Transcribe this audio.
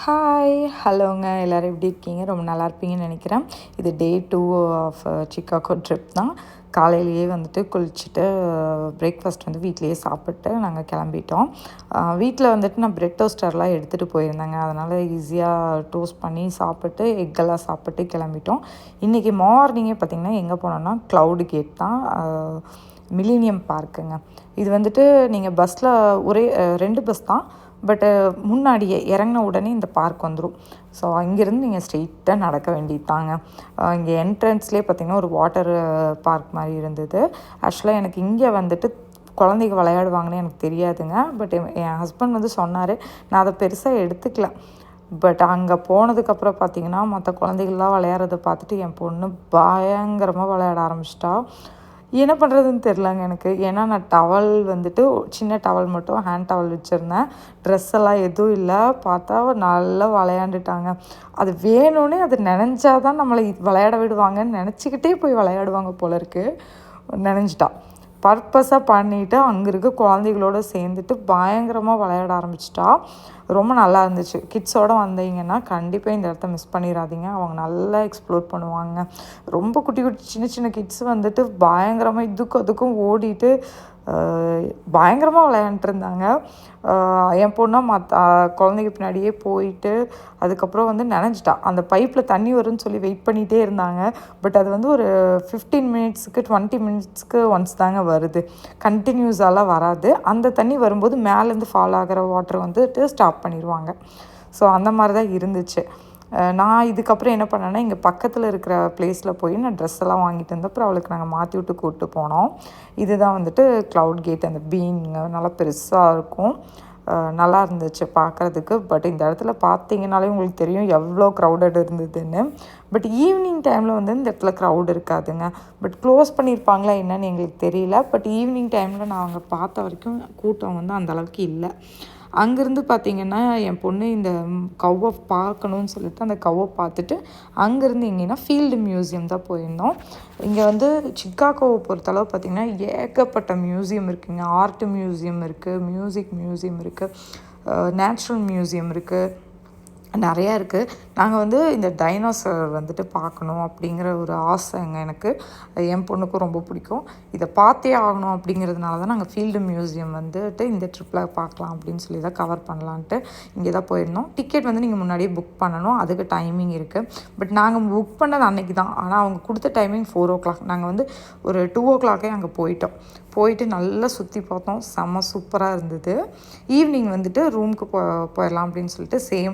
Hi ஹலோங்க எல்லோரும் எப்படி இருக்கீங்க? ரொம்ப நல்லா இருப்பீங்கன்னு நினைக்கிறேன். இது டே 2 ஆஃப் சிக்காகோ ட்ரிப் தான். காலையிலேயே வந்துட்டு குளிச்சுட்டு பிரேக்ஃபாஸ்ட் வந்து வீட்லேயே சாப்பிட்டு நாங்கள் கிளம்பிட்டோம். வீட்டில் வந்துட்டு நான் பிரெட் டோஸ்டர்லாம் எடுத்துகிட்டு போயிருந்தேங்க. அதனால் ஈஸியாக டோஸ்ட் பண்ணி சாப்பிட்டு எக்கெல்லாம் சாப்பிட்டு கிளம்பிட்டோம். இன்றைக்கி மார்னிங்கே பார்த்திங்கன்னா எங்கே போனோன்னா க்ளவுட் கேட் தான், மில்லேனியம் பார்க்குங்க. இது வந்துட்டு நீங்கள் பஸ்ஸில் ஒரே 2 பஸ் தான். பட்டு முன்னாடியே இறங்கின உடனே இந்த பார்க் வந்துடும். ஸோ அங்கேருந்து நீங்கள் ஸ்ட்ரெயிட்டாக நடக்க வேண்டியது தாங்க. இங்கே என்ட்ரன்ஸ்லேயே பார்த்திங்கன்னா ஒரு வாட்டர் பார்க் மாதிரி இருந்தது. ஆக்சுவலாக எனக்கு இங்கே வந்துட்டு குழந்தைங்க விளையாடுவாங்கன்னு எனக்கு தெரியாதுங்க. பட் என் ஹஸ்பண்ட் வந்து சொன்னார். நான் அதை பெருசாக எடுத்துக்கல. பட் அங்கே போனதுக்கப்புறம் பார்த்திங்கன்னா மற்ற குழந்தைகள்லாம் விளையாடுறத பார்த்துட்டு என் பொண்ணு பயங்கரமாக விளையாட ஆரம்பிச்சிட்டா. என்ன பண்ணுறதுன்னு தெரிலங்க எனக்கு. ஏன்னா நான் டவல் வந்துட்டு சின்ன டவல் மட்டும் ஹேண்ட் டவல் வச்சுருந்தேன். ட்ரெஸ் எல்லாம் எதுவும் இல்லை. பார்த்தா நல்லா விளையாண்டுட்டாங்க. அது வேணும்னே அது நினச்சா தான் நம்மளை விளையாட விடுவாங்கன்னு நினச்சிக்கிட்டே போய் விளையாடுவாங்க போல இருக்குது. நினஞ்சிட்டா பர்பஸாக பண்ணிவிட்டு அங்கே இருக்க குழந்தைகளோடு சேர்ந்துட்டு பயங்கரமாக விளையாட ஆரம்பிச்சிட்டா. ரொம்ப நல்லா இருந்துச்சு. கிட்ஸோடு வந்தீங்கன்னா கண்டிப்பாக இந்த இடத்த மிஸ் பண்ணிடாதீங்க. அவங்க நல்லா எக்ஸ்ப்ளோர் பண்ணுவாங்க. ரொம்ப குட்டி குட்டி சின்ன சின்ன கிட்ஸ் வந்துட்டு பயங்கரமாக அதுக்கும் ஓடிட்டு பயங்கரமாக விளையாண்டுருந்தாங்க. என் பொண்ணும் மற்ற குழந்தைங்க பின்னாடியே போயிட்டு அதுக்கப்புறம் வந்து நனைஞ்சிட்டா. அந்த பைப்பில் தண்ணி வரும்னு சொல்லி வெயிட் பண்ணிகிட்டே இருந்தாங்க. பட் அது வந்து ஒரு 15 மினிட்ஸுக்கு 20 மினிட்ஸ்க்கு ஒன்ஸ் தாங்க வருது. கண்டினியூஸாலாம் வராது. அந்த தண்ணி வரும்போது மேலேருந்து ஃபால் ஆகிற வாட்டர் வந்துட்டு ஸ்டாப் பண்ணிடுவாங்க. ஸோ அந்த மாதிரி தான் இருந்துச்சு. நான் இதுக்கப்புறம் என்ன பண்ணேன்னா இங்கே பக்கத்தில் இருக்கிற ப்ளேஸில் போய் நான் ட்ரெஸ் எல்லாம் வாங்கிட்டு இருந்தேன். அப்புறம் அவளுக்கு நாங்கள் மாற்றி விட்டு கூப்பிட்டு போனோம். இதுதான் வந்துட்டு க்ளவுட் கேட். அந்த பீனுங்க நல்லா பெருசாக இருக்கும். நல்லா இருந்துச்சு பார்க்குறதுக்கு. பட் இந்த இடத்துல பார்த்தீங்கனாலே உங்களுக்கு தெரியும் எவ்வளோ க்ரௌடட் இருந்ததுன்னு. பட் ஈவினிங் டைமில் வந்து இந்த இடத்துல க்ரௌட் இருக்காதுங்க. பட் க்ளோஸ் பண்ணியிருப்பாங்களா என்னன்னு எங்களுக்கு தெரியல. பட் ஈவினிங் டைமில் நான் அங்கே பார்த்த வரைக்கும் கூட்டம் வந்து அந்தளவுக்கு இல்லை. அங்கேருந்து பார்த்திங்கன்னா என் பொண்ணு இந்த கவ்வை பார்க்கணுன்னு சொல்லிட்டு அந்த கவ்வை பார்த்துட்டு அங்கேருந்து எங்கேன்னா ஃபீல்டு மியூசியம் தான் போயிருந்தோம். இங்கே வந்து சிக்காகோவை பொறுத்தளவு பார்த்திங்கன்னா ஏகப்பட்ட மியூசியம் இருக்குதுங்க. ஆர்ட் மியூசியம் இருக்குது, மியூசிக் மியூசியம் இருக்குது, நேச்சுரல் மியூசியம் இருக்குது, நிறையா இருக்குது. நாங்கள் வந்து இந்த டைனோசர் வந்துட்டு பார்க்கணும் அப்படிங்கிற ஒரு ஆசைங்க எனக்கு. என் பொண்ணுக்கும் ரொம்ப பிடிக்கும். இதை பார்த்தே ஆகணும் அப்படிங்கிறதுனால தான் நாங்கள் ஃபீல்டு மியூசியம் வந்துட்டு இந்த ட்ரிப்பில் பார்க்கலாம் அப்படின்னு சொல்லி தான் கவர் பண்ணலான்ட்டு இங்கே தான் போயிருந்தோம். டிக்கெட் வந்து நீங்கள் முன்னாடியே புக் பண்ணணும். அதுக்கு டைமிங் இருக்குது. பட் நாங்கள் புக் பண்ணது அன்றைக்கி தான். ஆனால் அவங்க கொடுத்த டைமிங் 4 o'clock. நாங்கள் வந்து ஒரு 2 o'clock அங்கே போயிட்டு நல்லா சுற்றி பார்த்தோம். செம்ம சூப்பராக இருந்தது. ஈவினிங் வந்துட்டு ரூமுக்கு போயிடலாம் அப்படின்னு சொல்லிட்டு சேம்